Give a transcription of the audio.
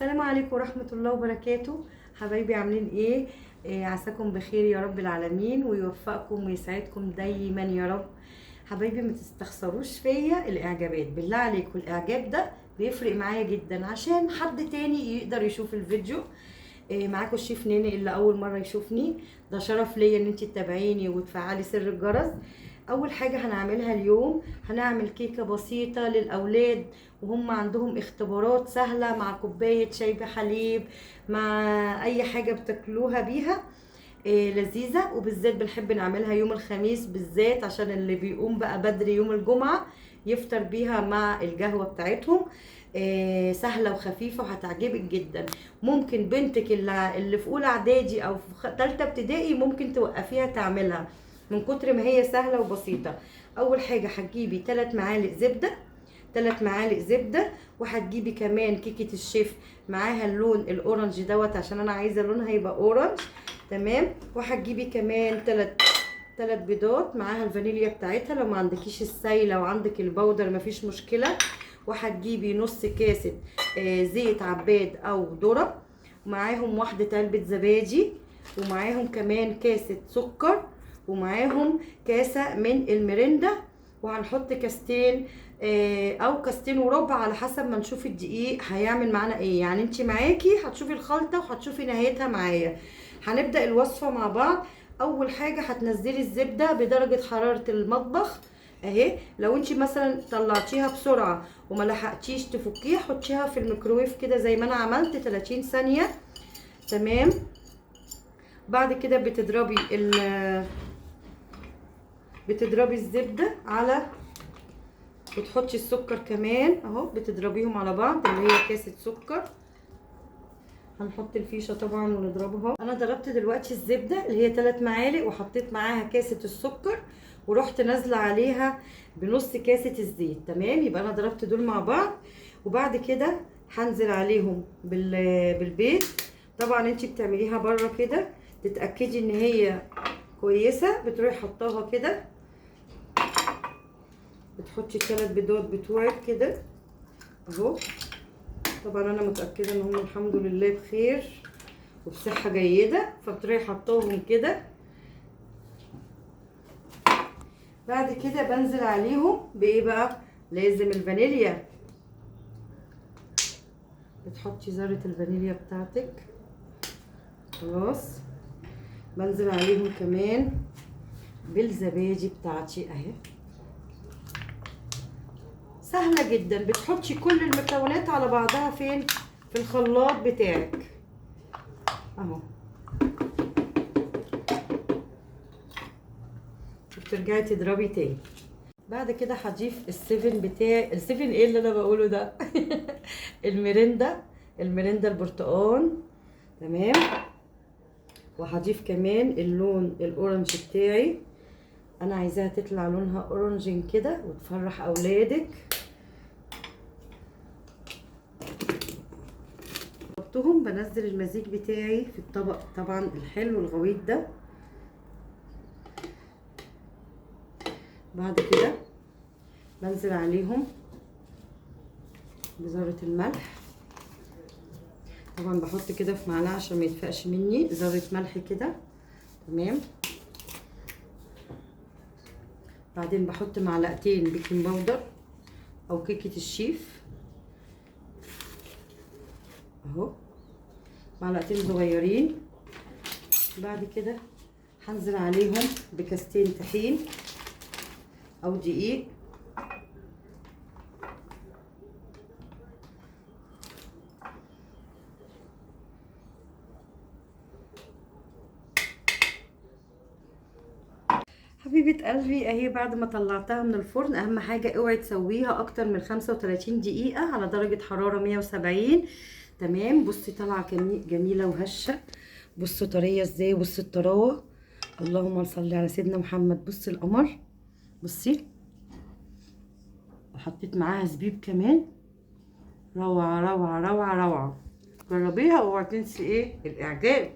السلام عليكم ورحمة الله وبركاته. حبايبي عاملين ايه؟ عساكم بخير يا رب العالمين ويوفقكم ويسعدكم دايما يا رب. حبايبي ما تستخسروش فيا الاعجابات، بالله عليكم الاعجاب ده بيفرق معايا جدا عشان حد تاني يقدر يشوف الفيديو. معاكم الشيف نيني اللي اول مرة يشوفني، ده شرف ليا ان انت تتابعيني وتفعلي سر الجرس. اول حاجة هنعملها اليوم، هنعمل كيكة بسيطة للاولاد وهم عندهم اختبارات سهلة مع كوباية شاي بحليب، مع اي حاجة بتاكلوها بيها. لذيذة، وبالذات بنحب نعملها يوم الخميس بالذات عشان اللي بيقوم بقى بدري يوم الجمعة يفطر بيها مع القهوة بتاعتهم. سهلة وخفيفة وهتعجبك جدا. ممكن بنتك اللي في اولى اعدادي او في تالتة ابتدائي ممكن توقفيها تعملها من كتر ما هي سهلة وبسيطة. اول حاجة هتجيبي 3 معالق زبدة، 3 معالق زبدة، وهتجيبي كمان كيكة الشيف معاها اللون الاورنج دوت عشان انا عايزة لونها يبقى اورنج. تمام. وهتجيبي كمان 3 بيضات معاها الفانيليا بتاعتها، لو ما عندكيش السايلة وعندك البودر مفيش مشكلة. وهتجيبي نص كاسة زيت عباد او ذرة، ومعاهم واحدة علبة زبادي، ومعاهم كمان كاسة سكر، ومعاهم كاسة من الميريندا، وهنحط كاستين او كاستين وربع على حسب ما نشوف الدقيق هيعمل معانا ايه. يعني انت معاكي هتشوفي الخلطة وهتشوفي نهايتها معايا. هنبدأ الوصفة مع بعض. اول حاجة هتنزلي الزبدة بدرجة حرارة المطبخ اهي. لو انت مثلا طلعتيها بسرعة وما لحقتيش تفكيها حطيها في الميكروويف كده زي ما انا عملت 30 ثانية. تمام. بعد كده بتضربي الزبدة على، وتحطي السكر كمان اهو، بتضربيهم على بعض اللي هي كاسة سكر. هنحط الفيشة طبعا ونضربها. انا ضربت دلوقتي الزبدة اللي هي 3 معالق وحطيت معاها كاسة السكر، ورحت نازلة عليها بنص كاسة الزيت. تمام. يبقى انا ضربت دول مع بعض، وبعد كده هنزل عليهم بالبيض. طبعا انتي بتعمليها بره كده تتأكدي ان هي كويسة، بتروحي حطاها كده، بتحطي 3 بيضات بتوعك كده اهو. طبعا انا متاكده ان هم الحمد لله بخير وبصحه جيده، فبتروحي حطاهم كده. بعد كده بنزل عليهم بايه بقى؟ لازم الفانيليا، بتحطي ذره الفانيليا بتاعتك. خلاص. بنزل عليهم كمان بالزبادي بتاعتي اهي. سهله جدا، بتحطي كل المكونات على بعضها فين؟ في الخلاط بتاعك اهو، وبترجعي تضربي تاني. بعد كده هضيف السيفن بتاعي. السيفن ايه اللي انا بقوله ده؟ الميريندا البرتقال. تمام. وهضيف كمان اللون الاورنج بتاعي، انا عايزاها تطلع لونها اورنج كده وتفرح اولادك. حطهم. بنزل المزيج بتاعي في الطبق طبعا الحلو الغويط ده. بعد كده بنزل عليهم بذرة الملح. طبعا بحط كده في معلقة عشان ما يتفقش مني، ذرة ملح كده. تمام. بعدين بحط معلقتين بيكنج باودر او كيكة الشيف اهو، معلقتين صغيرين. بعد كده هنزل عليهم بكاستين طحين او دقيق. حبيبة قلبي اهي بعد ما طلعتها من الفرن، اهم حاجة اوعي تسويها اكتر من 35 دقيقة على درجة حرارة 170. تمام. بصي طالعة جميلة وهشة. بصوا طرية ازاي، بصي الطراوة، اللهم صل على سيدنا محمد. بصي القمر، بصي. وحطيت معاها زبيب كمان. روعة روعة روعة روعة. جربيها واوعي تنسي ايه؟ الاعجاب.